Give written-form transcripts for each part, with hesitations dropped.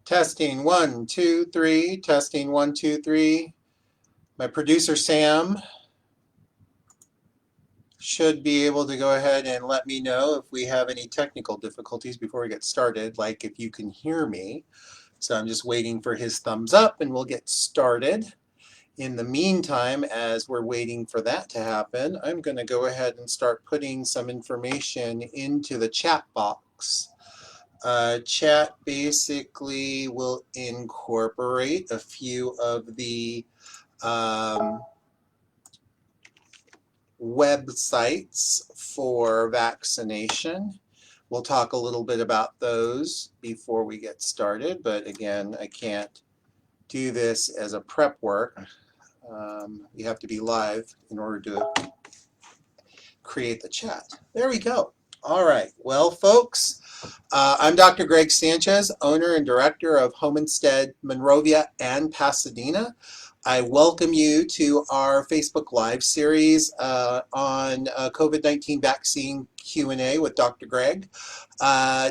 Testing 1, 2, 3. Testing 1, 2, 3. My producer Sam should be able to go ahead and let me know if we have any technical difficulties before we get started, like if you can hear me. So I'm just waiting for his thumbs up and we'll get started. In the meantime, as we're waiting for that to happen, I'm going to go ahead and start putting some information into the chat box. Chat basically will incorporate a few of the websites for vaccination. We'll talk a little bit about those before we get started, but again, I can't do this as a prep work. You have to be live in order to create the chat. There we go. All right. Well, folks, I'm Dr. Greg Sanchez, owner and director of Homestead Monrovia and Pasadena. I welcome you to our Facebook Live series on COVID-19 vaccine Q&A with Dr. Greg.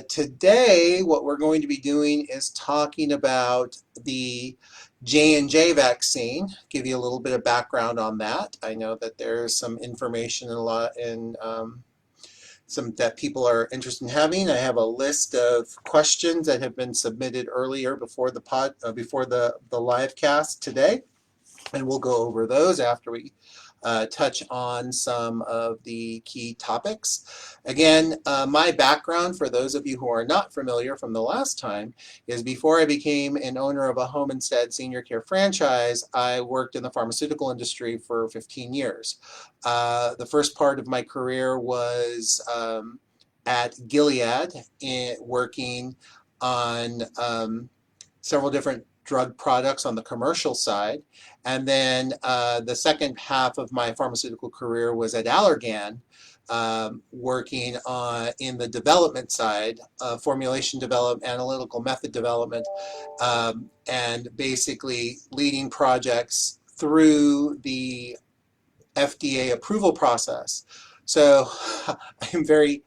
Today, what we're going to be doing is talking about the JnJ vaccine. Give you a little bit of background on that. I know that there's some information some that people are interested in having. I have a list of questions that have been submitted earlier before the live cast today, and we'll go over those after we touch on some of the key topics. Again, my background, for those of you who are not familiar from the last time, is before I became an owner of a home instead senior care franchise, I worked in the pharmaceutical industry for 15 years. The first part of my career was at Gilead, working on several different drug products on the commercial side. And then the second half of my pharmaceutical career was at Allergan, working in the development side, formulation development, analytical method development, and basically leading projects through the FDA approval process. So I'm very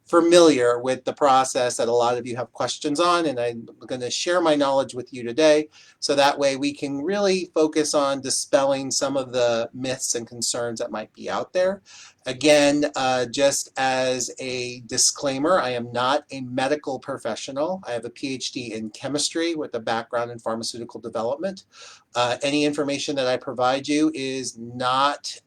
familiar with the process that a lot of you have questions on, and I'm going to share my knowledge with you today so that way we can really focus on dispelling some of the myths and concerns that might be out there. Again, just as a disclaimer, I am not a medical professional. I have a Ph.D. in chemistry with a background in pharmaceutical development. Any information that I provide you is not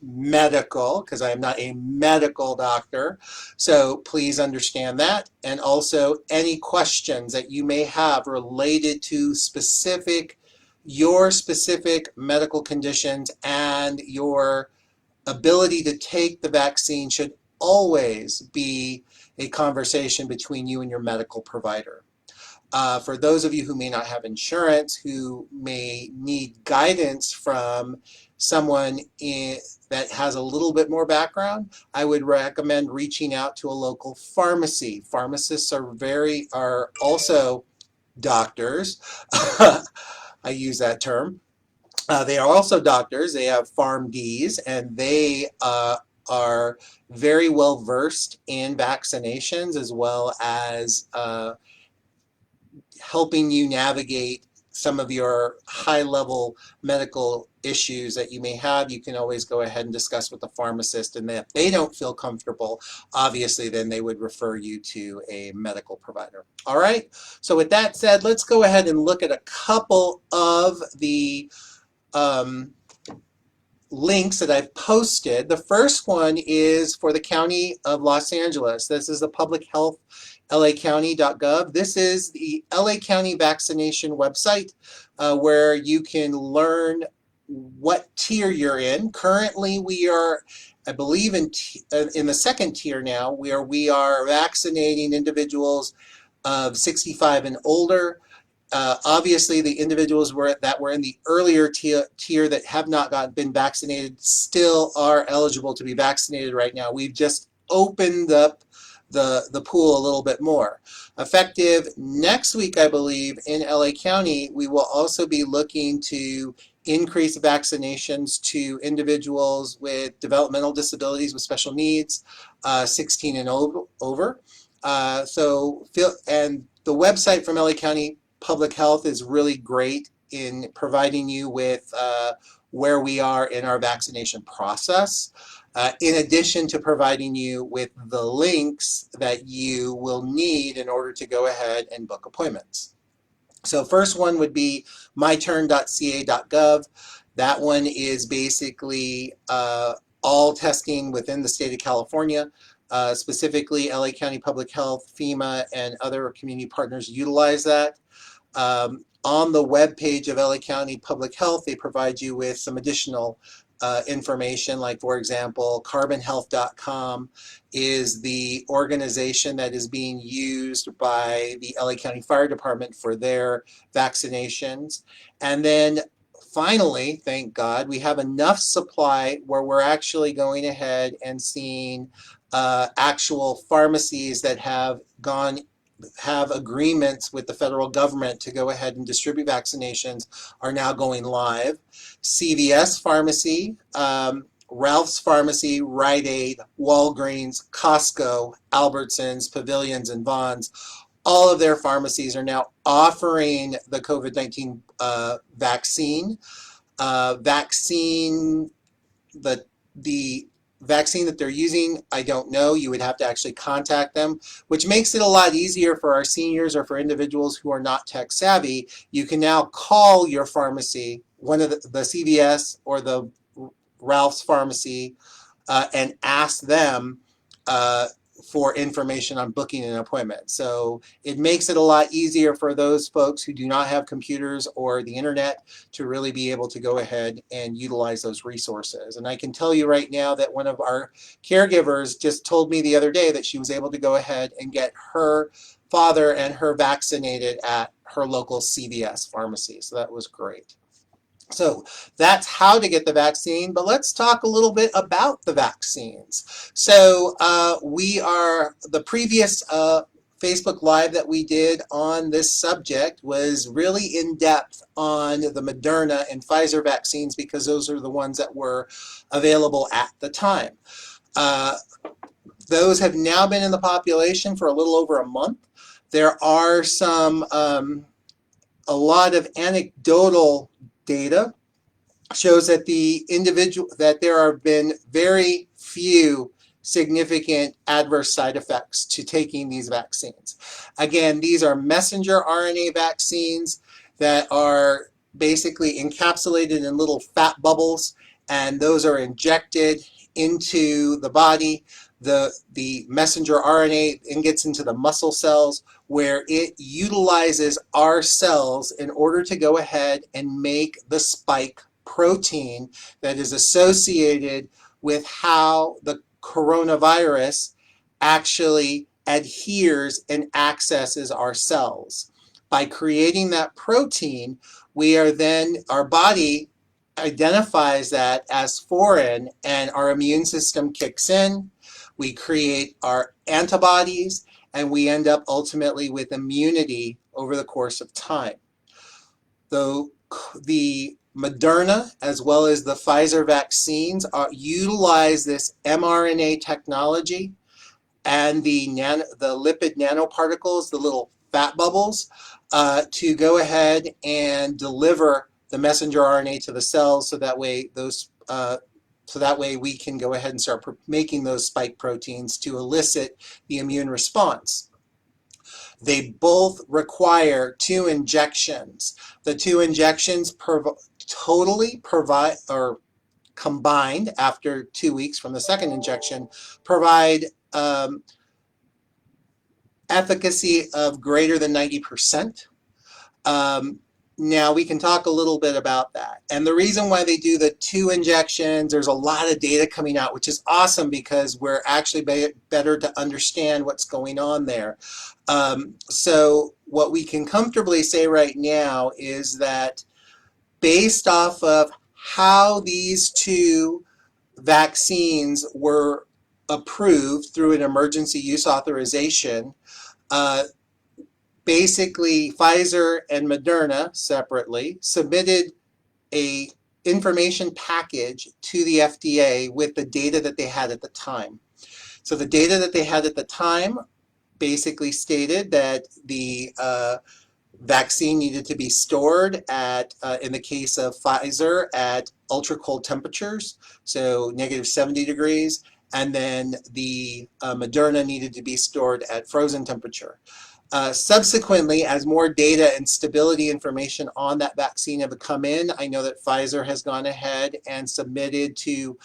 medical, because I am not a medical doctor, so please understand that. And also any questions that you may have related to your specific medical conditions and your ability to take the vaccine should always be a conversation between you and your medical provider. For those of you who may not have insurance, who may need guidance from someone that has a little bit more background, I would recommend reaching out to a local pharmacy. Pharmacists are also doctors. I use that term. They are also doctors. They have PharmDs, and they are very well versed in vaccinations, as well as helping you navigate some of your high-level medical issues that you may have. You can always go ahead and discuss with the pharmacist, and if they don't feel comfortable, obviously then they would refer you to a medical provider. All right, so with that said, let's go ahead and look at a couple of the links that I've posted. The first one is for the County of Los Angeles. This is the Public Health LACounty.gov. This is the LA County vaccination website where you can learn what tier you're in. Currently, we are, I believe, in the second tier now, where we are vaccinating individuals of 65 and older. Obviously, the individuals that were in the earlier tier that have not been vaccinated still are eligible to be vaccinated right now. We've just opened up the pool a little bit more. Effective next week, I believe, in LA County, we will also be looking to increase vaccinations to individuals with developmental disabilities with special needs, 16 and over. And the website from LA County Public Health is really great in providing you with where we are in our vaccination process, in addition to providing you with the links that you will need in order to go ahead and book appointments. So first one would be myturn.ca.gov. That one is basically all testing within the state of California. Specifically, LA County Public Health, FEMA, and other community partners utilize that. On the web page of LA County Public Health, they provide you with some additional information, like, for example, carbonhealth.com is the organization that is being used by the LA County Fire Department for their vaccinations. And then finally, thank God, we have enough supply where we're actually going ahead and seeing actual pharmacies that have agreements with the federal government to go ahead and distribute vaccinations are now going live. CVS Pharmacy, Ralph's Pharmacy, Rite Aid, Walgreens, Costco, Albertsons, Pavilions, and Vons, all of their pharmacies are now offering the COVID-19 vaccine. The vaccine that they're using, I don't know. You would have to actually contact them, which makes it a lot easier for our seniors or for individuals who are not tech savvy. You can now call your pharmacy, one of the CVS or the Ralph's Pharmacy, and ask them for information on booking an appointment. So it makes it a lot easier for those folks who do not have computers or the internet to really be able to go ahead and utilize those resources. And I can tell you right now that one of our caregivers just told me the other day that she was able to go ahead and get her father and her vaccinated at her local CVS pharmacy. So that was great. So that's how to get the vaccine, but let's talk a little bit about the vaccines. So the previous Facebook Live that we did on this subject was really in depth on the Moderna and Pfizer vaccines because those are the ones that were available at the time. Those have now been in the population for a little over a month. There are a lot of anecdotal data shows that there have been very few significant adverse side effects to taking these vaccines. Again, these are messenger RNA vaccines that are basically encapsulated in little fat bubbles, and those are injected into the body. The messenger RNA then gets into the muscle cells, where it utilizes our cells in order to go ahead and make the spike protein that is associated with how the coronavirus actually adheres and accesses our cells. By creating that protein, our body identifies that as foreign, and our immune system kicks in. We create our antibodies, and we end up ultimately with immunity over the course of time. Though the Moderna as well as the Pfizer vaccines utilize this mRNA technology and the lipid nanoparticles, the little fat bubbles, to go ahead and deliver the messenger RNA to the cells, so that way we can go ahead and start making those spike proteins to elicit the immune response. They both require 2 injections. The 2 injections combined after 2 weeks from the second injection provide efficacy of greater than 90%. Now we can talk a little bit about that. And the reason why they do the 2 injections, there's a lot of data coming out, which is awesome because we're actually better to understand what's going on there. So what we can comfortably say right now is that based off of how these 2 vaccines were approved through an emergency use authorization, basically Pfizer and Moderna separately submitted a information package to the FDA with the data that they had at the time. So the data that they had at the time basically stated that the vaccine needed to be stored at, in the case of Pfizer, at ultra cold temperatures, so -70 degrees, and then the Moderna needed to be stored at frozen temperature. Subsequently, as more data and stability information on that vaccine have come in, I know that Pfizer has gone ahead and submitted to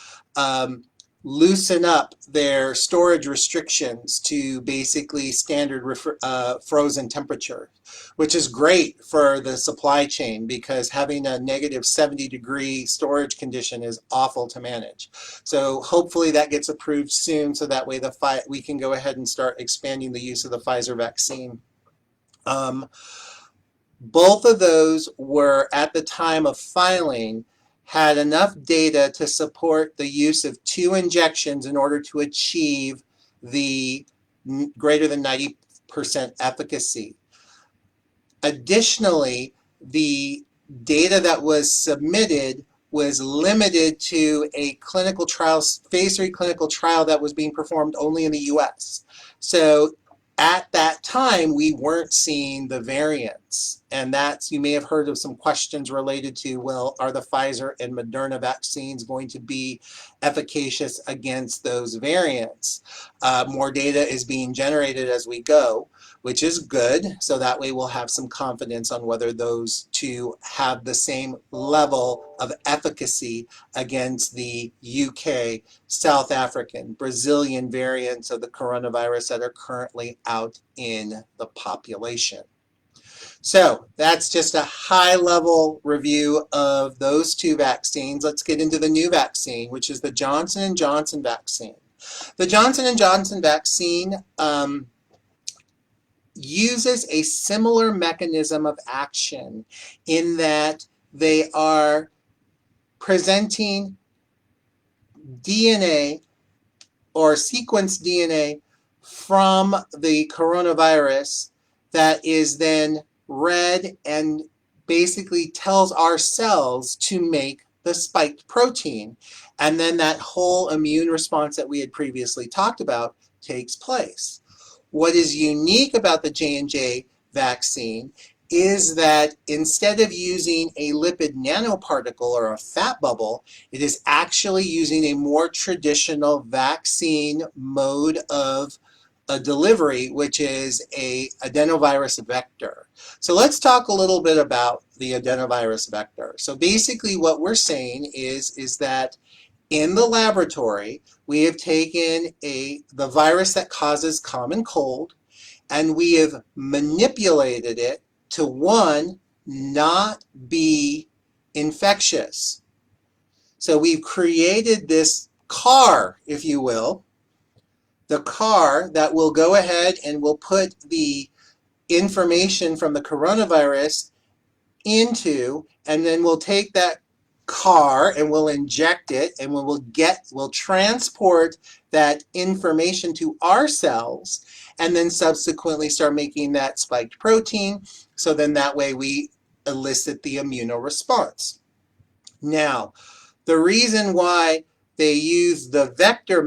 loosen up their storage restrictions to basically standard frozen temperature, which is great for the supply chain because having a -70 degree storage condition is awful to manage. So hopefully that gets approved soon, so that way we can go ahead and start expanding the use of the Pfizer vaccine. Both of those were, at the time of filing, had enough data to support the use of 2 injections in order to achieve the greater than 90% efficacy. Additionally, the data that was submitted was limited to a clinical trial, phase 3 clinical trial that was being performed only in the US. So at that time, we weren't seeing the variants. And that's, you may have heard of some questions related to, well, are the Pfizer and Moderna vaccines going to be efficacious against those variants? More data is being generated as we go, which is good. So that way we'll have some confidence on whether those two have the same level of efficacy against the UK, South African, Brazilian variants of the coronavirus that are currently out in the population. So that's just a high-level review of those 2 vaccines. Let's get into the new vaccine, which is the Johnson & Johnson vaccine. The Johnson & Johnson vaccine uses a similar mechanism of action in that they are presenting DNA or sequenced DNA from the coronavirus that is then read and basically tells our cells to make the spiked protein. And then that whole immune response that we had previously talked about takes place. What is unique about the J&J vaccine is that instead of using a lipid nanoparticle or a fat bubble, it is actually using a more traditional vaccine mode of delivery, which is a adenovirus vector. So let's talk a little bit about the adenovirus vector. So basically what we're saying is that in the laboratory, we have taken the virus that causes common cold, and we have manipulated it to, 1, not be infectious. So we've created this car, if you will, the car that will go ahead and will put the information from the coronavirus into, and then we'll take that car and we'll inject it, and we'll transport that information to our cells, and then subsequently start making that spiked protein. So then that way we elicit the immunoresponse. Now, the reason why they use the vector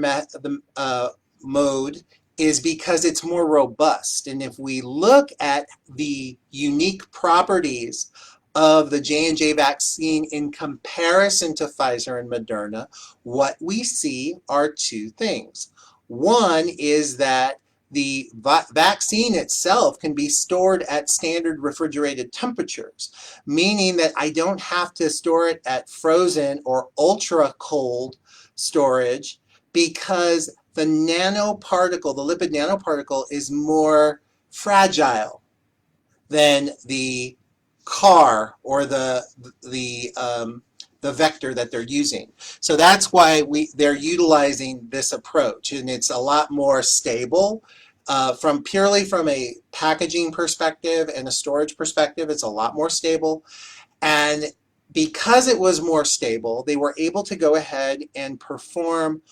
mode is because it's more robust. And if we look at the unique properties of the J&J vaccine in comparison to Pfizer and Moderna, what we see are 2 things. One is that the vaccine itself can be stored at standard refrigerated temperatures, meaning that I don't have to store it at frozen or ultra cold storage, because the nanoparticle, the lipid nanoparticle, is more fragile than the CAR or the vector that they're using. So that's why they're utilizing this approach, and it's a lot more stable. Purely from a packaging perspective and a storage perspective, it's a lot more stable. And because it was more stable, they were able to go ahead and perform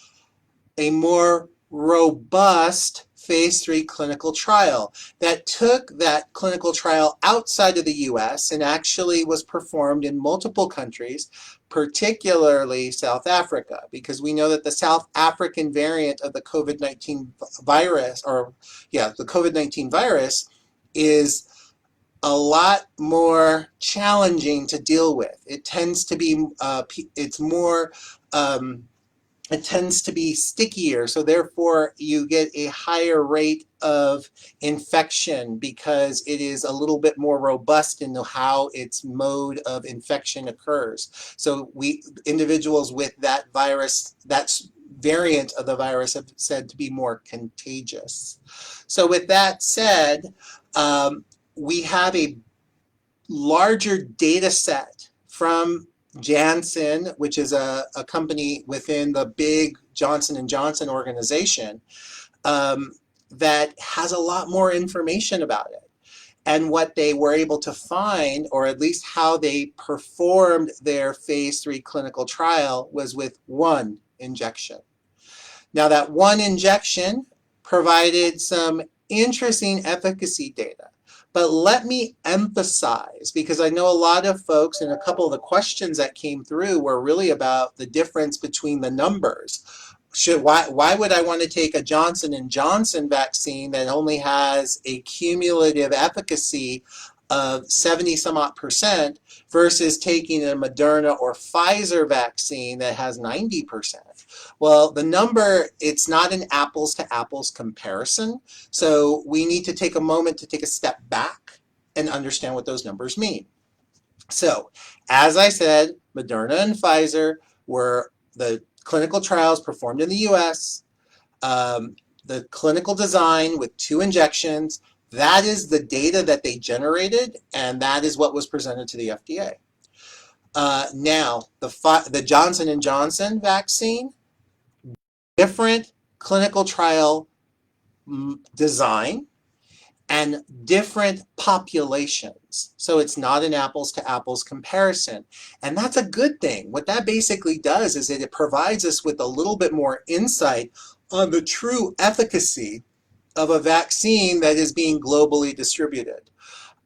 a more robust phase 3 clinical trial that took that clinical trial outside of the US and actually was performed in multiple countries, particularly South Africa, because we know that the South African variant of the COVID-19 virus, the COVID-19 virus is a lot more challenging to deal with. It tends to be, it's more, it tends to be stickier, so therefore you get a higher rate of infection because it is a little bit more robust in how its mode of infection occurs. So individuals with that virus, that variant of the virus, have said to be more contagious. So with that said, we have a larger data set from Janssen, which is a company within the big Johnson & Johnson organization, that has a lot more information about it. And what they were able to find, or at least how they performed their phase 3 clinical trial, was with one injection. Now that one injection provided some interesting efficacy data. But let me emphasize, because I know a lot of folks, and a couple of the questions that came through were really about the difference between the numbers. Why would I want to take a Johnson & Johnson vaccine that only has a cumulative efficacy of 70 some odd percent versus taking a Moderna or Pfizer vaccine that has 90%? Well, the number, it's not an apples to apples comparison. So we need to take a moment to take a step back and understand what those numbers mean. So as I said, Moderna and Pfizer were the clinical trials performed in the US, the clinical design with 2 injections. That is the data that they generated, and that is what was presented to the FDA. Now, the Johnson & Johnson vaccine, different clinical trial design and different populations. So it's not an apples to apples comparison. And that's a good thing. What that basically does is it provides us with a little bit more insight on the true efficacy of a vaccine that is being globally distributed.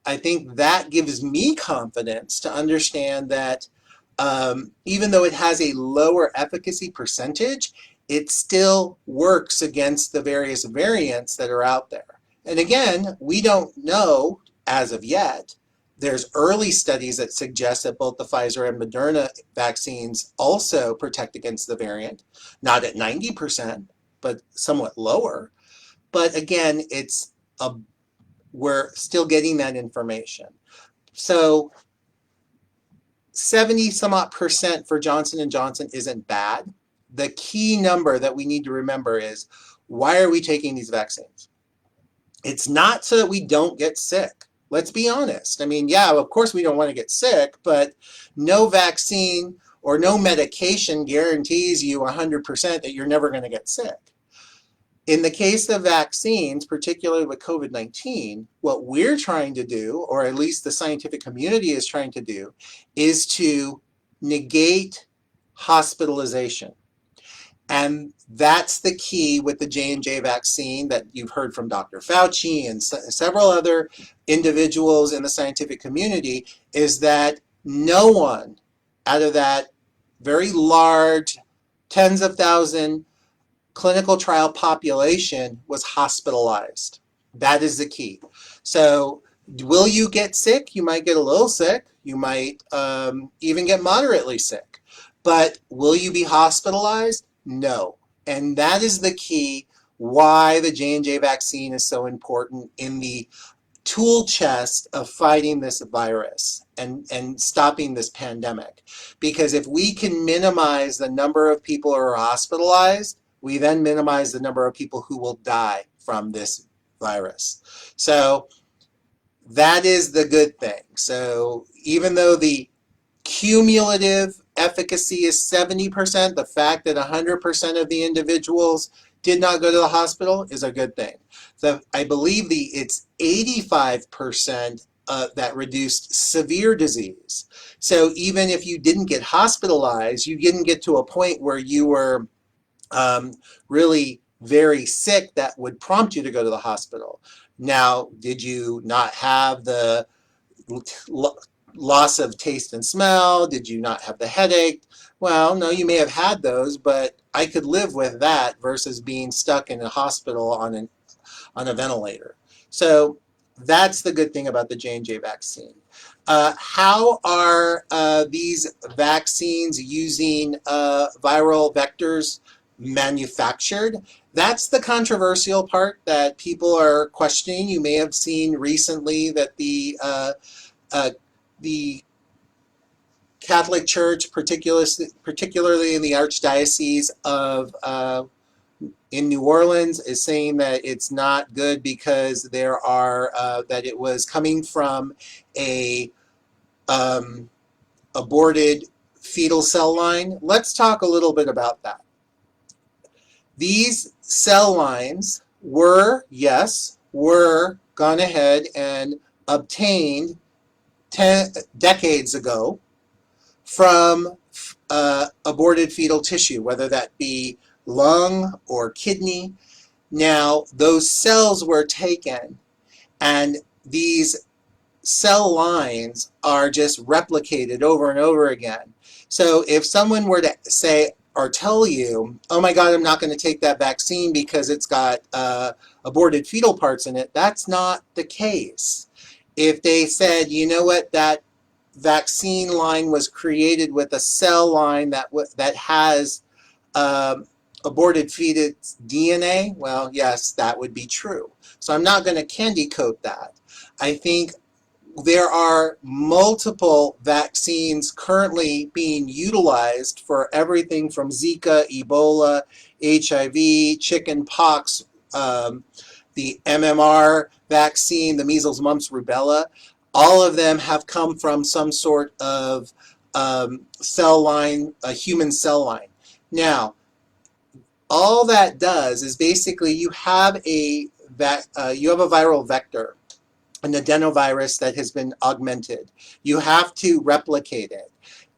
I think that gives me confidence to understand that even though it has a lower efficacy percentage, it still works against the various variants that are out there. And again, we don't know as of yet. There's early studies that suggest that both the Pfizer and Moderna vaccines also protect against the variant, not at 90%, but somewhat lower. But again, we're still getting that information. So 70 some odd percent for Johnson & Johnson isn't bad. The key number that we need to remember is, why are we taking these vaccines? It's not so that we don't get sick. Let's be honest. I mean, yeah, of course we don't want to get sick, but no vaccine or no medication guarantees you 100% that you're never going to get sick. In the case of vaccines, particularly with COVID-19, what we're trying to do, or at least the scientific community is trying to do, is to negate hospitalization. And that's the key with the JnJ vaccine that you've heard from Dr. Fauci and several other individuals in the scientific community, is that no one out of that very large, tens of thousands clinical trial population was hospitalized. That is the key. So will you get sick? You might get a little sick. You might even get moderately sick. But will you be hospitalized? No. And that is the key why the JnJ vaccine is so important in the tool chest of fighting this virus and stopping this pandemic. Because if we can minimize the number of people who are hospitalized, we then minimize the number of people who will die from this virus. So that is the good thing. So even though the cumulative efficacy is 70%, the fact that 100% of the individuals did not go to the hospital is a good thing. So I believe it's 85% that reduced severe disease. So even if you didn't get hospitalized, you didn't get to a point where you were really very sick that would prompt you to go to the hospital. Now, did you not have the loss of taste and smell? Did you not have the headache? Well, no, you may have had those, but I could live with that versus being stuck in a hospital on a ventilator. So that's the good thing about the J&J vaccine. How are these vaccines using viral vectors manufactured? That's the controversial part that people are questioning. You may have seen recently that the Catholic Church, particularly in the Archdiocese of in New Orleans, is saying that it's not good because there are that it was coming from a aborted fetal cell line. Let's talk a little bit about that. These cell lines were gone ahead and obtained decades ago from aborted fetal tissue, whether that be lung or kidney. Now, those cells were taken, and these cell lines are just replicated over and over again. So if someone were to say or tell you, oh my God, I'm not going to take that vaccine because it's got aborted fetal parts in it, that's not the case. If they said, you know what, that vaccine line was created with a cell line that has aborted fetus DNA, well, yes, that would be true. So I'm not going to candy coat that. I think there are multiple vaccines currently being utilized for everything from Zika, Ebola, HIV, chicken pox, the MMR vaccine, the measles, mumps, rubella. All of them have come from some sort of cell line, a human cell line. Now, all that does is basically you have a viral vector, an adenovirus that has been augmented. You have to replicate it.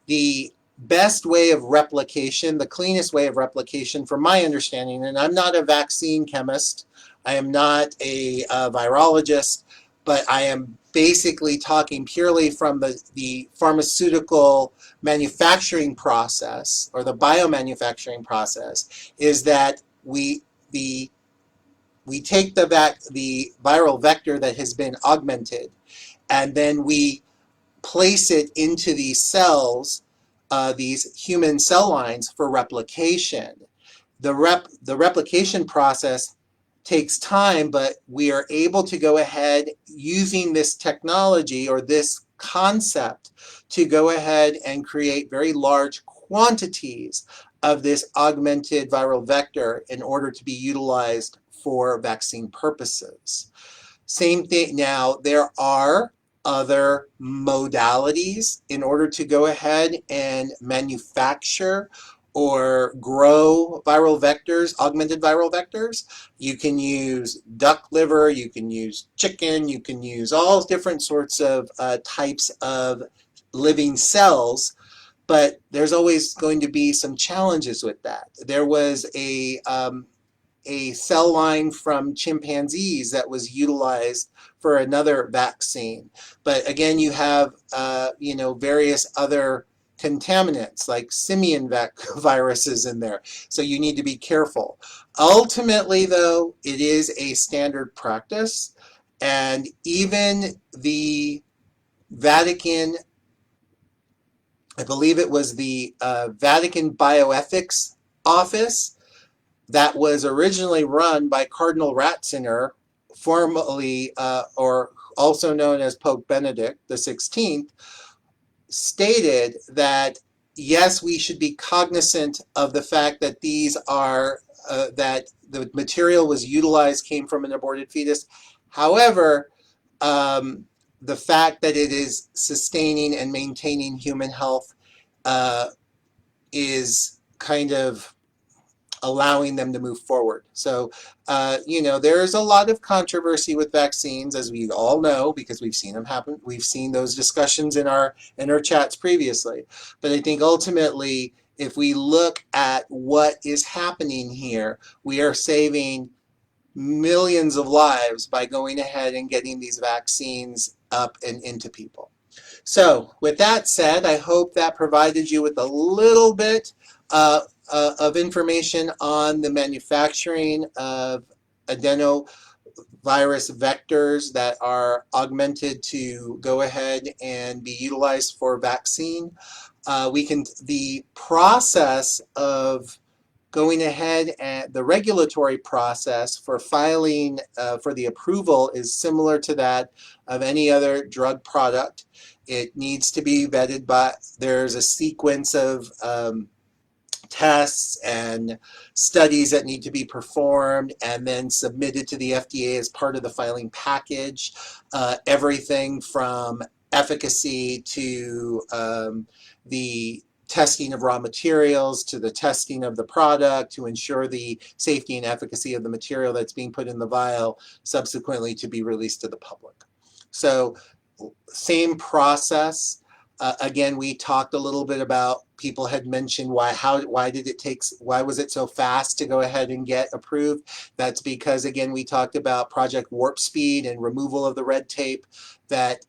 The best way of replication, the cleanest way of replication, from my understanding, and I'm not a vaccine chemist, I am not a virologist, but I am basically talking purely from the pharmaceutical manufacturing process or the biomanufacturing process, is that we take the viral vector that has been augmented, and then we place it into these cells, these human cell lines, for replication. The replication process takes time, but we are able to go ahead using this technology or this concept to go ahead and create very large quantities of this augmented viral vector in order to be utilized for vaccine purposes. Same thing. Now, there are other modalities in order to go ahead and manufacture or grow viral vectors, augmented viral vectors. You can use duck liver, you can use chicken, you can use all different sorts of types of living cells, but there's always going to be some challenges with that. There was a cell line from chimpanzees that was utilized for another vaccine. But again, you have various other contaminants like simian viruses in there. So you need to be careful. Ultimately, though, it is a standard practice, and even the Vatican, I believe it was the Vatican Bioethics Office, that was originally run by Cardinal Ratzinger, formerly or also known as Pope Benedict XVI, stated that yes, we should be cognizant of the fact that these are that the material was utilized came from an aborted fetus. However, the fact that it is sustaining and maintaining human health is kind of allowing them to move forward. So, there's a lot of controversy with vaccines, as we all know, because we've seen them happen. We've seen those discussions in our chats previously. But I think ultimately, if we look at what is happening here, we are saving millions of lives by going ahead and getting these vaccines up and into people. So with that said, I hope that provided you with a little bit of information on the manufacturing of adenovirus vectors that are augmented to go ahead and be utilized for vaccine. The process of going ahead and the regulatory process for filing for the approval is similar to that of any other drug product. It needs to be vetted by, there's a sequence of tests and studies that need to be performed and then submitted to the FDA as part of the filing package. Everything from efficacy to the testing of raw materials to the testing of the product to ensure the safety and efficacy of the material that's being put in the vial, subsequently to be released to the public. So same process. Again, we talked a little bit about, people had mentioned why was it so fast to go ahead and get approved? That's because, again, we talked about Project Warp Speed and removal of the red tape. That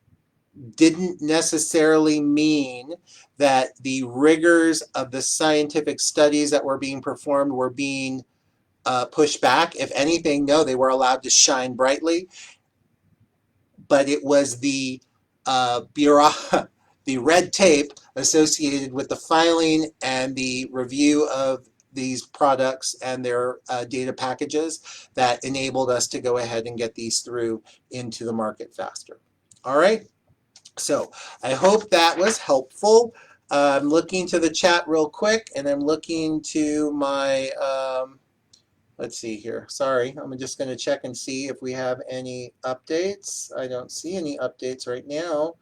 didn't necessarily mean that the rigors of the scientific studies that were being performed were being pushed back. If anything, no, they were allowed to shine brightly. But it was the the red tape associated with the filing and the review of these products and their data packages that enabled us to go ahead and get these through into the market faster. All right, so I hope that was helpful. I'm looking to the chat real quick, and I'm looking to my let's see here. Sorry, I'm just going to check and see if we have any updates. I don't see any updates right now.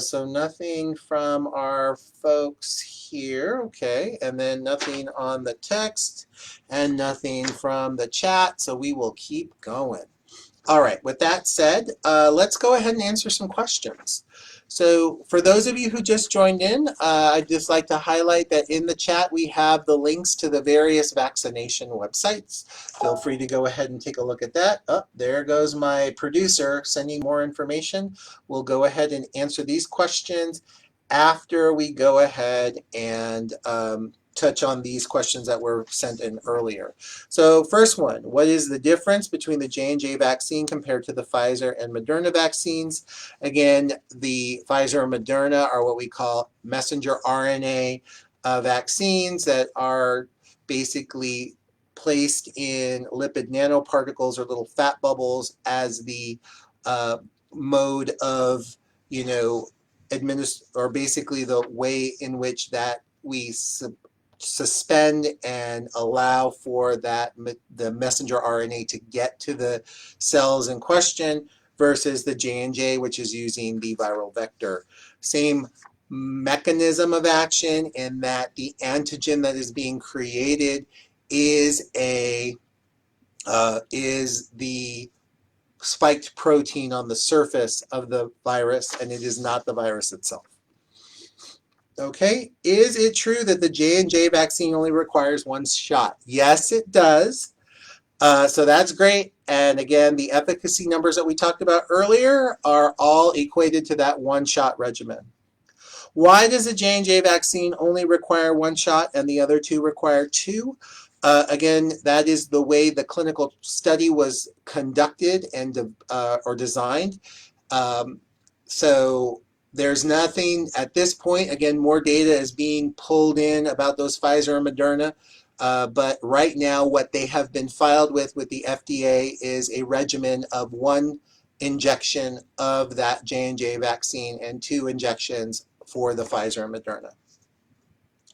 So nothing from our folks here. Okay, and then nothing on the text and nothing from the chat. So we will keep going. All right, with that said, let's go ahead and answer some questions. So for those of you who just joined in, I'd just like to highlight that in the chat we have the links to the various vaccination websites. Feel free to go ahead and take a look at that. Oh, there goes my producer sending more information. We'll go ahead and answer these questions after we go ahead and touch on these questions that were sent in earlier. So first one, what is the difference between the J&J vaccine compared to the Pfizer and Moderna vaccines? Again, the Pfizer and Moderna are what we call messenger RNA vaccines that are basically placed in lipid nanoparticles or little fat bubbles as the mode of, or basically the way in which that we suspend and allow for the messenger RNA to get to the cells in question, versus the J&J, which is using the viral vector. Same mechanism of action in that the antigen that is being created is the spiked protein on the surface of the virus, and it is not the virus itself. Okay, is it true that the J&J vaccine only requires one shot? Yes, it does. So that's great. And again, the efficacy numbers that we talked about earlier are all equated to that one-shot regimen. Why does the J&J vaccine only require one shot and the other two require two? Again, that is the way the clinical study was conducted and or designed. So there's nothing at this point. Again, more data is being pulled in about those Pfizer and Moderna. But right now, what they have been filed with the FDA is a regimen of one injection of that J&J vaccine and two injections for the Pfizer and Moderna.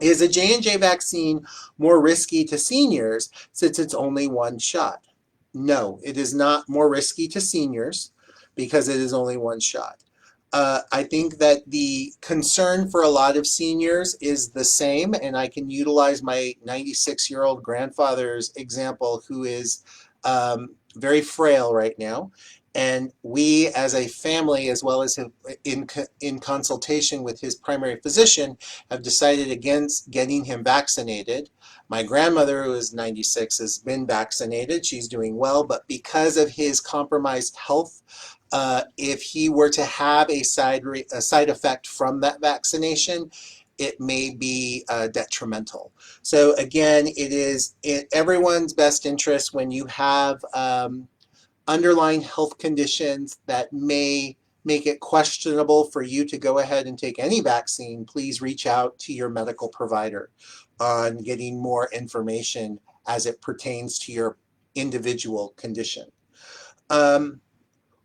Is a J&J vaccine more risky to seniors since it's only one shot? No, it is not more risky to seniors because it is only one shot. I think that the concern for a lot of seniors is the same, and I can utilize my 96-year-old grandfather's example, who is very frail right now. And we as a family, as well as in consultation with his primary physician, have decided against getting him vaccinated. My grandmother, who is 96, has been vaccinated. She's doing well, but because of his compromised health, if he were to have a side effect from that vaccination, it may be detrimental. So again, it is in everyone's best interest when you have underlying health conditions that may make it questionable for you to go ahead and take any vaccine. Please reach out to your medical provider on getting more information as it pertains to your individual condition.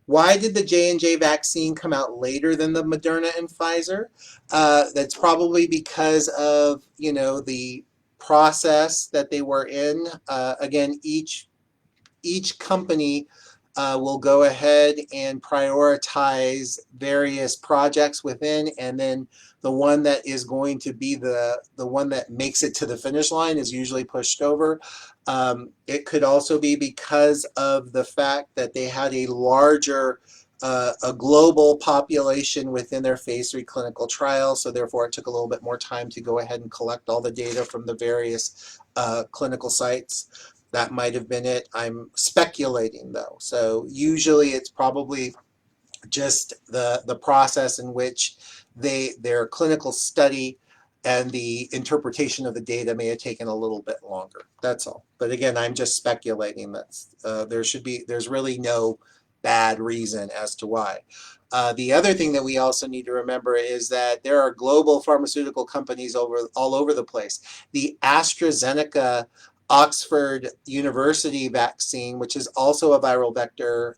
Why did the J&J vaccine come out later than the Moderna and Pfizer? That's probably because of, the process that they were in. Again, each company will go ahead and prioritize various projects within, and then the one that is going to be the one that makes it to the finish line is usually pushed over. It could also be because of the fact that they had a larger a global population within their phase 3 clinical trial, so therefore it took a little bit more time to go ahead and collect all the data from the various clinical sites. That might have been it. I'm speculating though. So usually it's probably just the process in which their clinical study and the interpretation of the data may have taken a little bit longer. That's all. But again, I'm just speculating that there's really no bad reason as to why. The other thing that we also need to remember is that there are global pharmaceutical companies all over the place. The AstraZeneca Oxford University vaccine, which is also a viral vector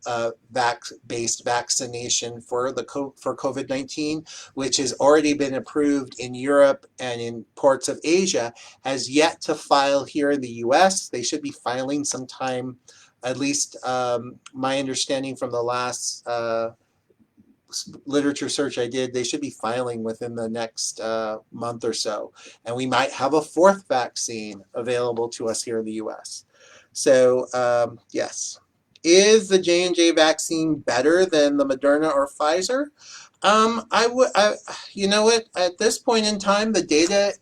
based vaccination for COVID-19, which has already been approved in Europe and in parts of Asia, has yet to file here in the US. They should be filing sometime, at least my understanding from the last literature search I did, they should be filing within the next month or so. And we might have a fourth vaccine available to us here in the US. So yes. Is the J&J vaccine better than the Moderna or Pfizer? You know what, at this point in time, the data,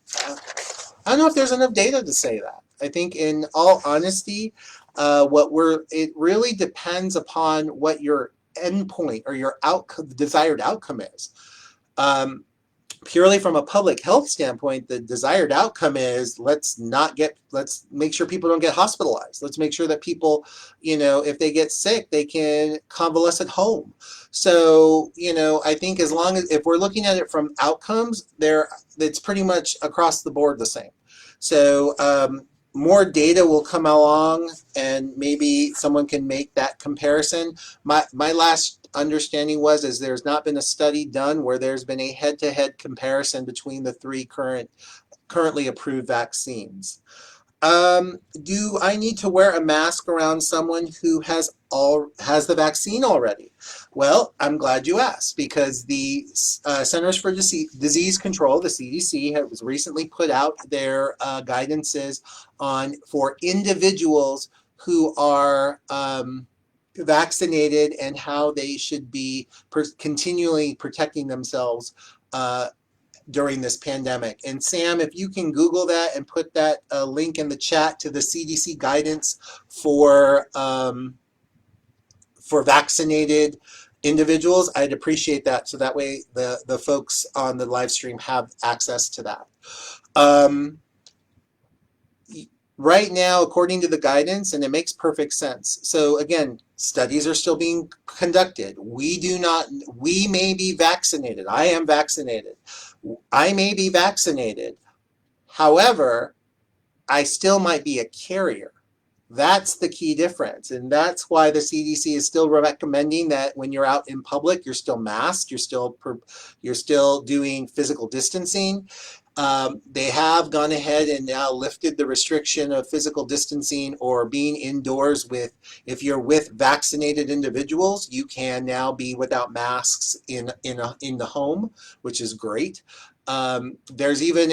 I don't know if there's enough data to say that. I think in all honesty, it really depends upon what your endpoint or your desired outcome is. Purely from a public health standpoint, the desired outcome is let's make sure people don't get hospitalized. Let's make sure that people, if they get sick, they can convalesce at home. So, I think if we're looking at it from outcomes, it's pretty much across the board the same. So, more data will come along and maybe someone can make that comparison. My last understanding is there's not been a study done where there's been a head-to-head comparison between the three currently approved vaccines. Do I need to wear a mask around someone who has the vaccine already? Well, I'm glad you asked, because the Centers for Disease Control, the CDC, has recently put out their guidances for individuals who are vaccinated and how they should be continually protecting themselves during this pandemic. And Sam, if you can Google that and put that link in the chat to the CDC guidance for vaccinated individuals, I'd appreciate that. So that way the folks on the live stream have access to that. Right now, according to the guidance, and it makes perfect sense. So again, studies are still being conducted. We may be vaccinated. I am vaccinated. I may be vaccinated. However, I still might be a carrier. That's the key difference. And that's why the CDC is still recommending that when you're out in public, you're still masked, you're still doing physical distancing. They have gone ahead and now lifted the restriction of physical distancing or being indoors if you're with vaccinated individuals, you can now be without masks in the home, which is great. There's even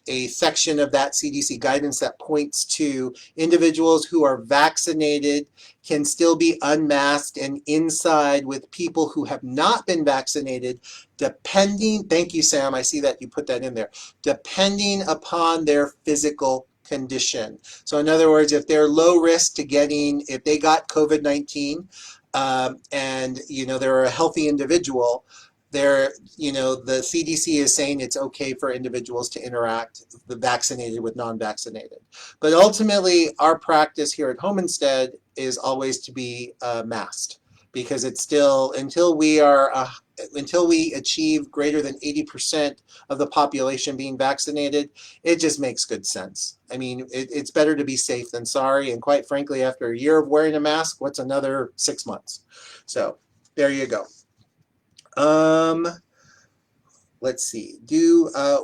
a section of that CDC guidance that points to individuals who are vaccinated can still be unmasked and inside with people who have not been vaccinated, thank you, Sam, I see that you put that in there, depending upon their physical condition. So in other words, if they're low risk if they got COVID-19, and they're a healthy individual, the CDC is saying it's okay for individuals to interact, the vaccinated with non-vaccinated. But ultimately, our practice here at home instead is always to be masked, because it's still, until we achieve greater than 80% of the population being vaccinated, it just makes good sense. I mean, it's better to be safe than sorry. And quite frankly, after a year of wearing a mask, what's another 6 months? So there you go. Let's see.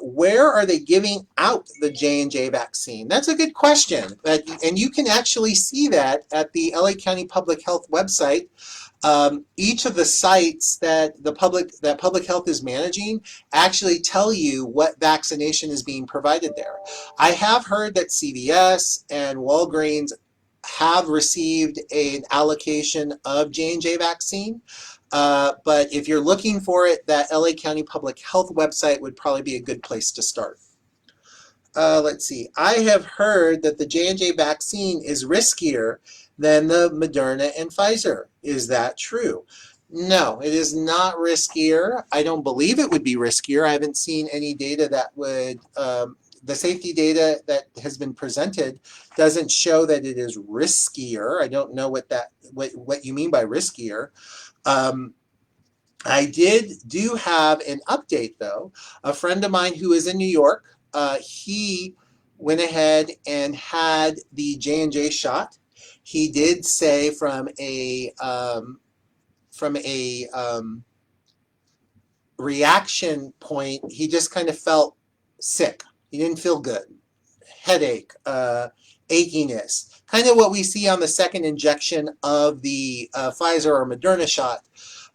Where are they giving out the J&J vaccine? That's a good question. And you can actually see that at the LA County Public Health website. Each of the sites that public health is managing actually tell you what vaccination is being provided there. I have heard that CVS and Walgreens have received an allocation of J&J vaccine. But if you're looking for it, that LA County Public Health website would probably be a good place to start. Let's see. I have heard that the J&J vaccine is riskier than the Moderna and Pfizer. Is that true? No, it is not riskier. I don't believe it would be riskier. I haven't seen any data that would, the safety data that has been presented doesn't show that it is riskier. I don't know what you mean by riskier. I do have an update though. A friend of mine who is in New York, he went ahead and had the J&J shot. He did say from a reaction point, he just kind of felt sick. He didn't feel good. Headache, achiness, kind of what we see on the second injection of the Pfizer or Moderna shot.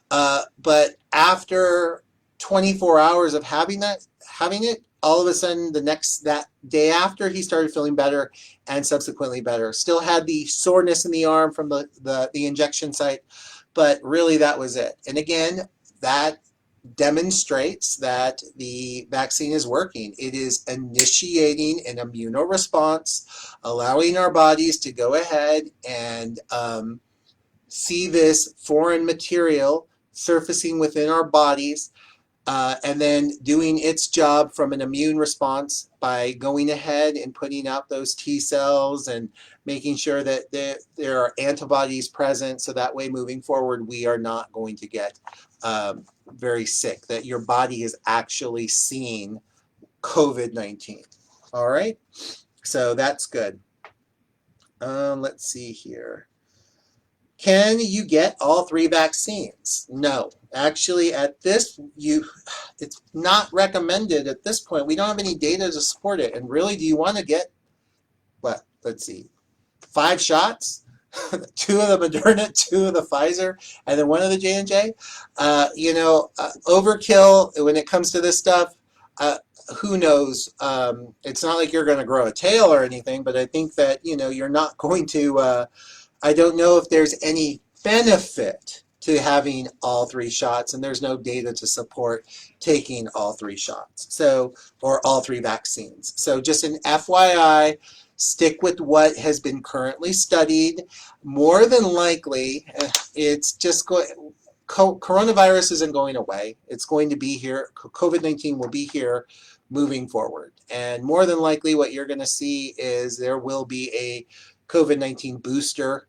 But after 24 hours of having it, all of a sudden that day after, he started feeling better and subsequently better. Still had the soreness in the arm from the injection site, but really that was it. And again, that demonstrates that the vaccine is working. It is initiating an immunoresponse, allowing our bodies to go ahead and see this foreign material surfacing within our bodies, and then doing its job from an immune response by going ahead and putting out those T cells and making sure that there are antibodies present, so that way moving forward we are not going to get very sick, that your body is actually seeing COVID-19. All right, so that's good. Let's see here. Can you get all 3 vaccines? No. Actually, it's not recommended at this point. We don't have any data to support it. And really, do you want to get, let's see, 5 shots? 2 of the Moderna, 2 of the Pfizer, and then 1 of the J&J? Overkill when it comes to this stuff. Who knows? It's not like you're going to grow a tail or anything, but I think that, you're not going to... I don't know if there's any benefit to having all 3 shots, and there's no data to support taking all 3 shots, or all 3 vaccines. So just an FYI, stick with what has been currently studied. More than likely, it's just coronavirus isn't going away. It's going to be here. COVID-19 will be here moving forward. And more than likely, what you're going to see is there will be a COVID-19 booster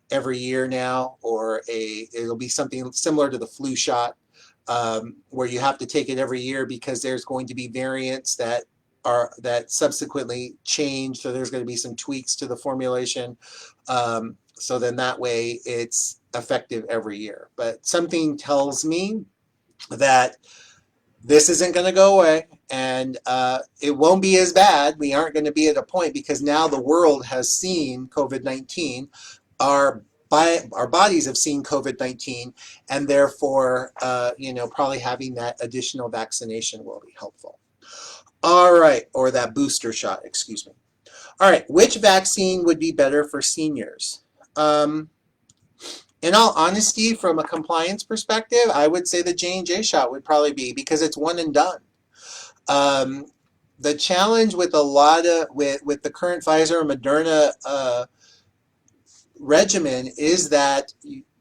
every year now, or it'll be something similar to the flu shot, where you have to take it every year because there's going to be variants that subsequently change. So there's going to be some tweaks to the formulation. So then that way it's effective every year. But something tells me that this isn't going to go away, and it won't be as bad. We aren't going to be at a point, because now the world has seen COVID-19. Our bodies have seen COVID-19, and therefore, probably having that additional vaccination will be helpful. All right, or that booster shot, excuse me. All right, which vaccine would be better for seniors? In all honesty, from a compliance perspective, I would say the J&J shot would probably be, because it's one and done. The challenge with with the current Pfizer and Moderna regimen is that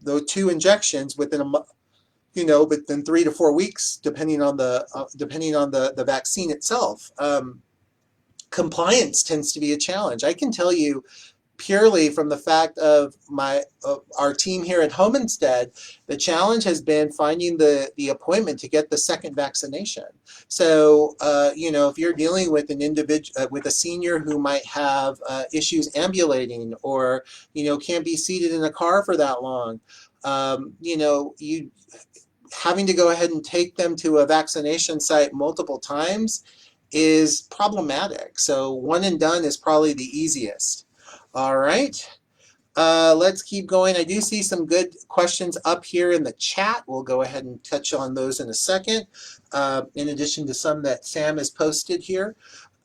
those 2 injections within a month, within 3 to 4 weeks, depending on the vaccine itself. Compliance tends to be a challenge. I can tell you purely from the fact of our team here at Home Instead, the challenge has been finding the appointment to get the second vaccination. So, if you're dealing with an individual, with a senior who might have issues ambulating, or, can't be seated in a car for that long, you having to go ahead and take them to a vaccination site multiple times is problematic. So one and done is probably the easiest. All right. Let's keep going. I do see some good questions up here in the chat. We'll go ahead and touch on those in a second, in addition to some that Sam has posted here.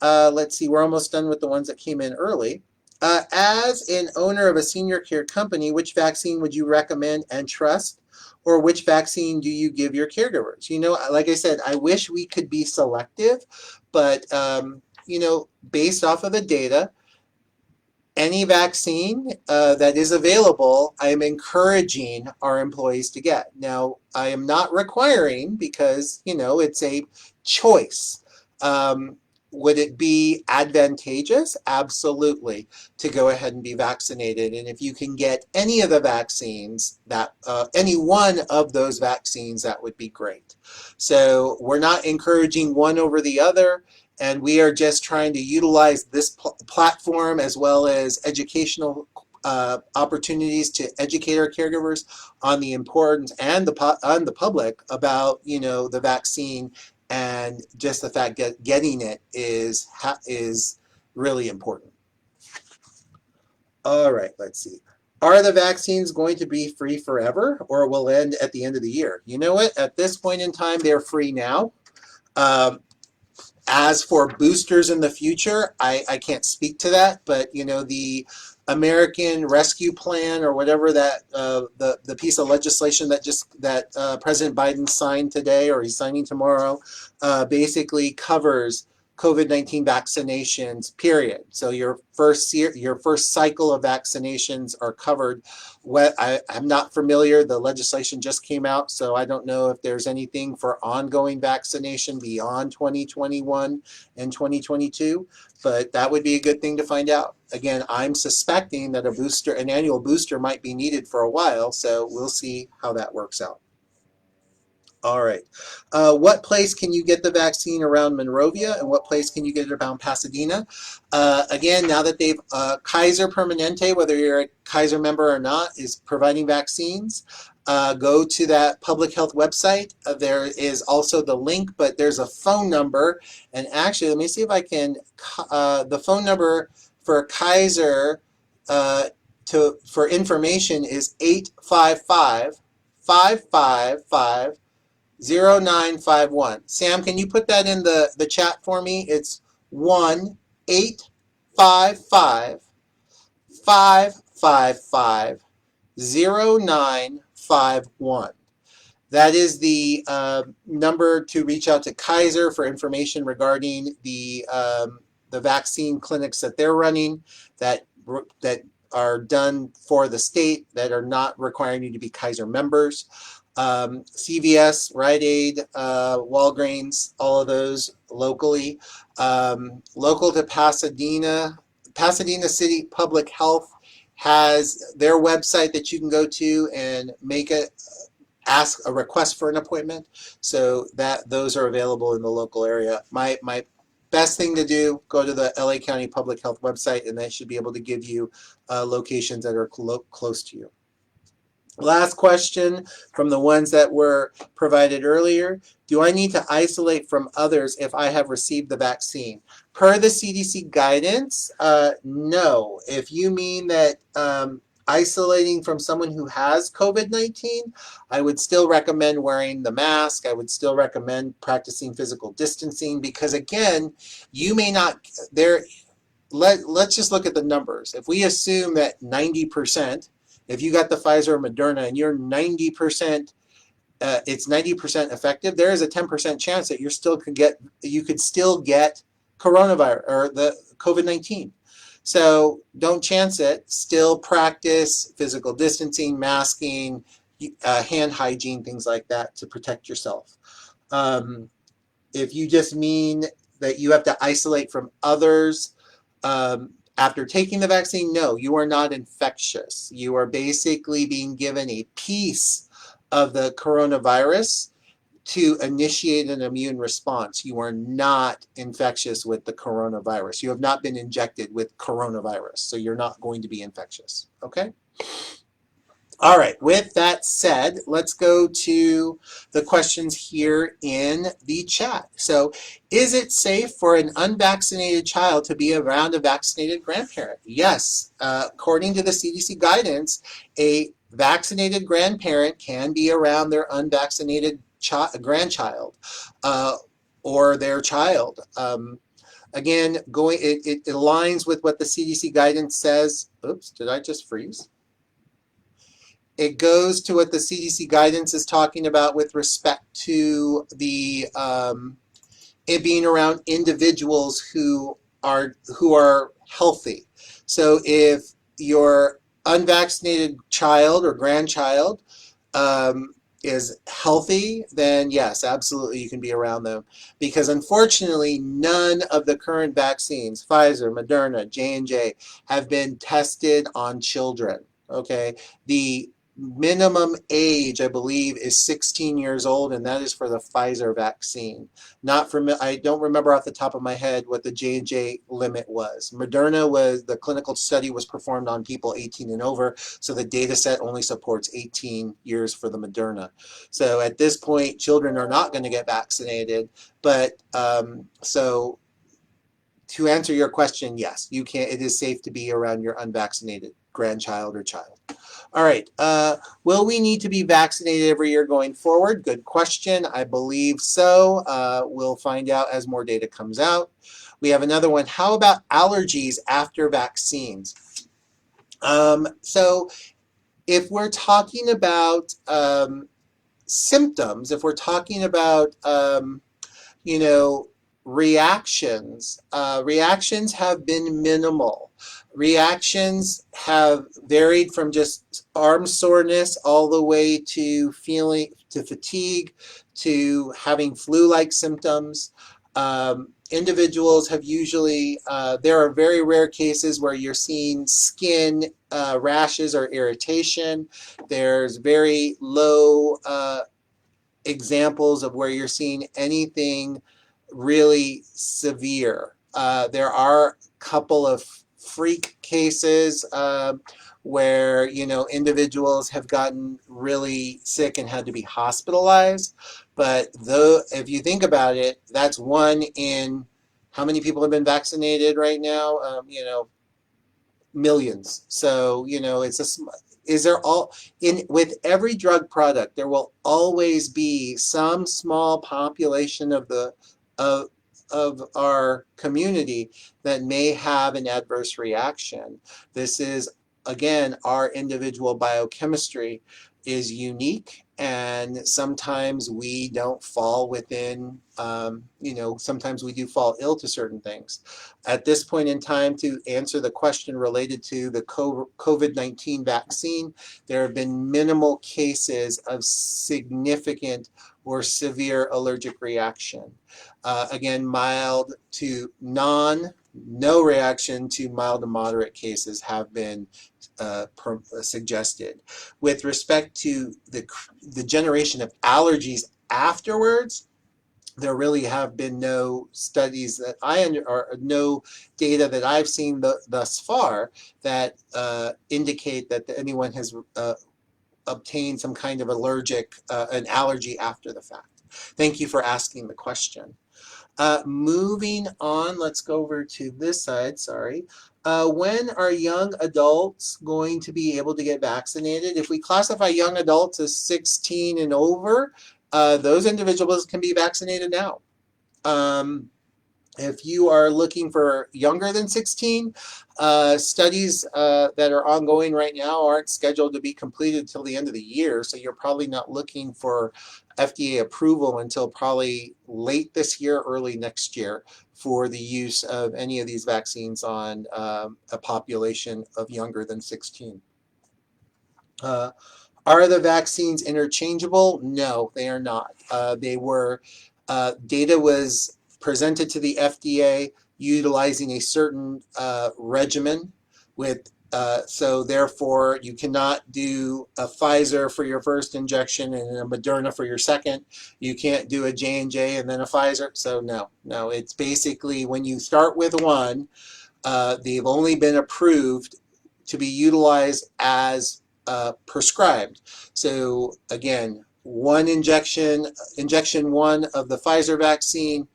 Let's see, we're almost done with the ones that came in early. As an owner of a senior care company, which vaccine would you recommend and trust? Or which vaccine do you give your caregivers? Like I said, I wish we could be selective, but, based off of the data, any vaccine that is available, I am encouraging our employees to get. Now, I am not requiring, because, it's a choice. Would it be advantageous? Absolutely, to go ahead and be vaccinated. And if you can get any of the vaccines, any one of those vaccines, that would be great. So we're not encouraging one over the other. And we are just trying to utilize this platform, as well as educational opportunities, to educate our caregivers on the importance, and on the public about, the vaccine, and just the fact that getting it is really important. All right, let's see. Are the vaccines going to be free forever, or will end at the end of the year? You know what? At this point in time, they're free now. As for boosters in the future, I can't speak to that, but the American Rescue Plan, or whatever that the piece of legislation that President Biden signed today, or he's signing tomorrow, basically covers COVID-19 vaccinations, period. So your first cycle of vaccinations are covered. I'm not familiar. The legislation just came out, so I don't know if there's anything for ongoing vaccination beyond 2021 and 2022, but that would be a good thing to find out. Again, I'm suspecting that an annual booster might be needed for a while, so we'll see how that works out. All right. What place can you get the vaccine around Monrovia, and what place can you get it around Pasadena? Again, now that they've Kaiser Permanente, whether you're a Kaiser member or not, is providing vaccines. Go to that public health website. There is also the link, but there's a phone number. And actually, let me see if I can. The phone number for Kaiser for information is 855-555 0951. Sam, can you put that in the chat for me? It's 1-855-555 0951. That is the number to reach out to Kaiser for information regarding the vaccine clinics that they're running, that are done for the state, that are not requiring you to be Kaiser members. CVS, Rite Aid, Walgreens, all of those locally. Local to Pasadena City Public Health has their website that you can go to and ask a request for an appointment, so that those are available in the local area. My best thing to do, go to the LA County Public Health website, and they should be able to give you locations that are close to you. Last question from the ones that were provided earlier. Do I need to isolate from others if I have received the vaccine? Per the CDC guidance, no. If you mean that isolating from someone who has COVID-19, I would still recommend wearing the mask. I would still recommend practicing physical distancing, because again, you may not, let's just look at the numbers. If we assume that 90%, if you got the Pfizer or Moderna and you're 90%, it's 90% effective, there is a 10% chance that you could still get coronavirus or the COVID-19. So don't chance it. Still practice physical distancing, masking, hand hygiene, things like that to protect yourself. If you just mean that you have to isolate from others after taking the vaccine, no, you are not infectious. You are basically being given a piece of the coronavirus to initiate an immune response. You are not infectious with the coronavirus. You have not been injected with coronavirus, so you're not going to be infectious. Okay? All right, with that said, let's go to the questions here in the chat. So, is it safe for an unvaccinated child to be around a vaccinated grandparent? Yes. According to the CDC guidance, a vaccinated grandparent can be around their unvaccinated grandchild or their child. Again, it aligns with what the CDC guidance says. Oops, did I just freeze? It goes to what the CDC guidance is talking about with respect to the it being around individuals who are healthy. So if your unvaccinated child or grandchild is healthy, then yes, absolutely you can be around them. Because unfortunately, none of the current vaccines, Pfizer, Moderna, J&J, have been tested on children. Okay, the minimum age, I believe, is 16 years old, and that is for the Pfizer vaccine. Not for, I don't remember off the top of my head what the J&J limit was. Moderna was, the clinical study was performed on people 18 and over, so the data set only supports 18 years for the Moderna. So at this point, children are not going to get vaccinated, but so to answer your question, yes, you can. It is safe to be around your unvaccinated grandchild or child. All right. Will we need to be vaccinated every year going forward? Good question. I believe so. We'll find out as more data comes out. We have another one. How about allergies after vaccines? So if we're talking about symptoms, if we're talking about reactions. Reactions have been minimal. Reactions have varied from just arm soreness all the way to fatigue, to having flu-like symptoms. Individuals have usually, there are very rare cases where you're seeing skin rashes or irritation. There's very low examples of where you're seeing anything really severe. There are a couple of freak cases where individuals have gotten really sick and had to be hospitalized. But if you think about it, that's one in how many people have been vaccinated right now? Millions. So with every drug product, there will always be some small population of our community that may have an adverse reaction. This is, again, our individual biochemistry is unique, and sometimes we don't fall within, sometimes we do fall ill to certain things. At this point in time, to answer the question related to the COVID-19 vaccine, there have been minimal cases of significant or severe allergic reaction. Again, mild to no reaction to mild to moderate cases have been suggested. With respect to the generation of allergies afterwards, there really have been no studies that or no data that I've seen thus far that indicate that anyone has obtained some kind of an allergy after the fact. Thank you for asking the question. Moving on, let's go over to this side, sorry. When are young adults going to be able to get vaccinated? If we classify young adults as 16 and over, those individuals can be vaccinated now. If you are looking for younger than 16, studies that are ongoing right now aren't scheduled to be completed until the end of the year, so you're probably not looking for FDA approval until probably late this year, early next year, for the use of any of these vaccines on a population of younger than 16. Are the vaccines interchangeable? No, they are not. Data was presented to the FDA utilizing a certain regimen so therefore you cannot do a Pfizer for your first injection and a Moderna for your second. You can't do a J&J and then a Pfizer. So no, it's basically when you start with one, they've only been approved to be utilized as prescribed. So again, injection one of the Pfizer vaccine,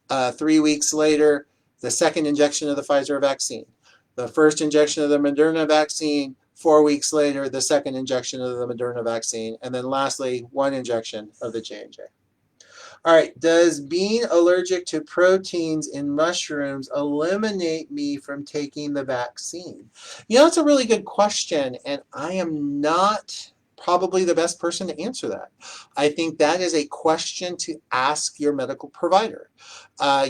3 weeks later, the second injection of the Pfizer vaccine. The first injection of the Moderna vaccine, 4 weeks later, the second injection of the Moderna vaccine. And then lastly, one injection of the J&J. All right, does being allergic to proteins in mushrooms eliminate me from taking the vaccine? It's a really good question, and I am not probably the best person to answer that. I think that is a question to ask your medical provider.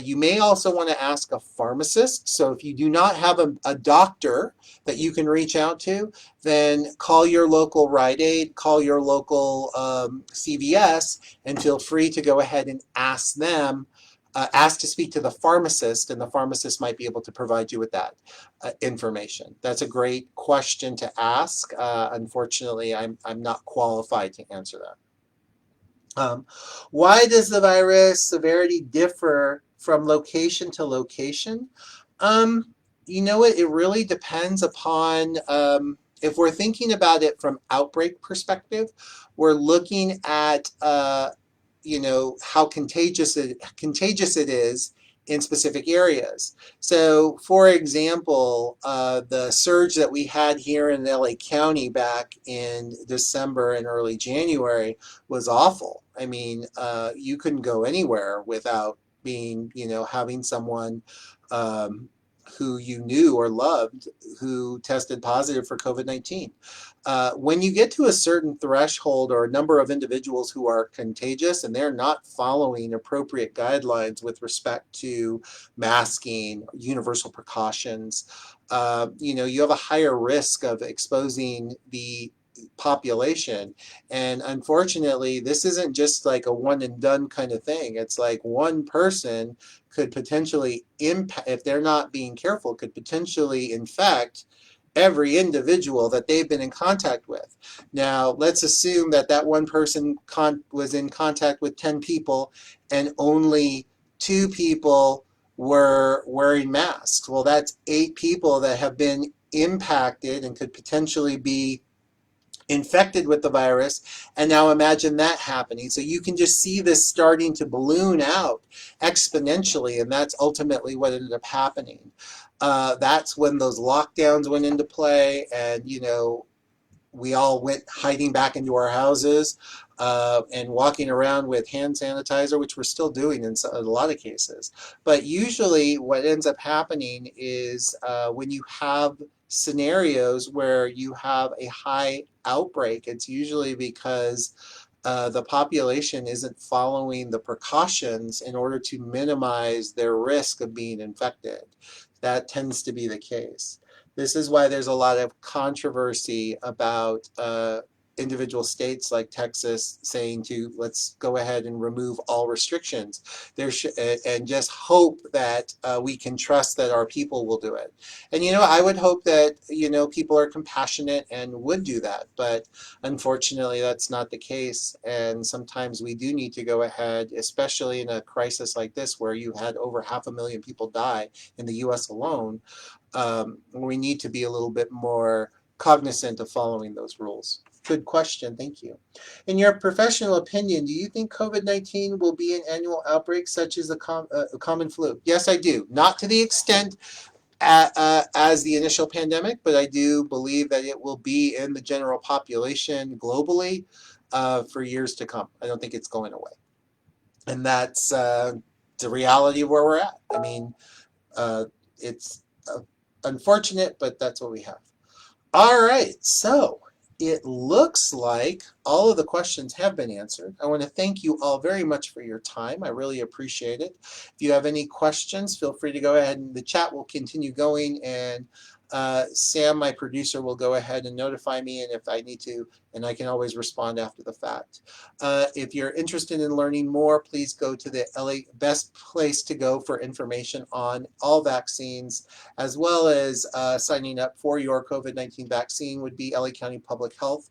You may also want to ask a pharmacist. So if you do not have a doctor that you can reach out to, then call your local Rite Aid, call your local CVS, and feel free to go ahead and ask them, ask to speak to the pharmacist, and the pharmacist might be able to provide you with that information. That's a great question to ask. Unfortunately, I'm not qualified to answer that. Why does the virus severity differ from location to location? You know what? It really depends upon, if we're thinking about it from outbreak perspective, we're looking at, how contagious it is in specific areas. So, for example, the surge that we had here in LA County back in December and early January was awful. I mean, you couldn't go anywhere without having someone who you knew or loved who tested positive for COVID-19. When you get to a certain threshold or a number of individuals who are contagious and they're not following appropriate guidelines with respect to masking, universal precautions, you have a higher risk of exposing the population. And unfortunately, this isn't just like a one and done kind of thing. It's like one person could potentially impact, if they're not being careful, could potentially infect every individual that they've been in contact with. Now, let's assume that that one person was in contact with 10 people and only 2 people were wearing masks. Well, that's 8 people that have been impacted and could potentially be infected with the virus, and now imagine that happening. So you can just see this starting to balloon out exponentially, and that's ultimately what ended up happening. That's when those lockdowns went into play, and we all went hiding back into our houses and walking around with hand sanitizer, which we're still doing in a lot of cases. But usually what ends up happening is when you have scenarios where you have a high outbreak, it's usually because the population isn't following the precautions in order to minimize their risk of being infected. That tends to be the case. This is why there's a lot of controversy about individual states like Texas saying let's go ahead and remove all restrictions and just hope that we can trust that our people will do it. And I would hope that people are compassionate and would do that, but unfortunately that's not the case. And sometimes we do need to go ahead, especially in a crisis like this where you had over 500,000 people die in the US alone. We need to be a little bit more cognizant of following those rules. Good question. Thank you. In your professional opinion, do you think COVID-19 will be an annual outbreak such as the common flu? Yes, I do. Not to the extent as the initial pandemic, but I do believe that it will be in the general population globally for years to come. I don't think it's going away. And that's the reality of where we're at. I mean, it's unfortunate, but that's what we have. All right, so it looks like all of the questions have been answered. I want to thank you all very much for your time. I really appreciate it. If you have any questions, feel free to go ahead, and the chat will continue going, and Sam, my producer, will go ahead and notify me, and if I need to, and I can always respond after the fact. If you're interested in learning more, please go to the best place to go for information on all vaccines, as well as signing up for your COVID-19 vaccine would be LA County Public Health.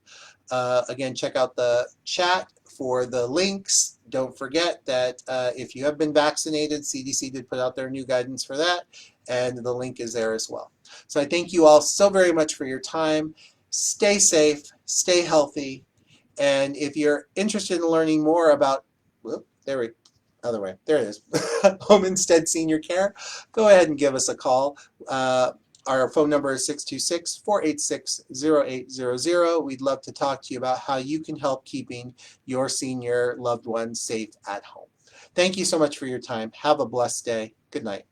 Again, check out the chat for the links. Don't forget that if you have been vaccinated, CDC did put out their new guidance for that, and the link is there as well. So I thank you all so very much for your time. Stay safe, stay healthy, and if you're interested in learning more about, there it is, Home Instead Senior Care, go ahead and give us a call. Our phone number is 626-486-0800. We'd love to talk to you about how you can help keeping your senior loved ones safe at home. Thank you so much for your time. Have a blessed day. Good night.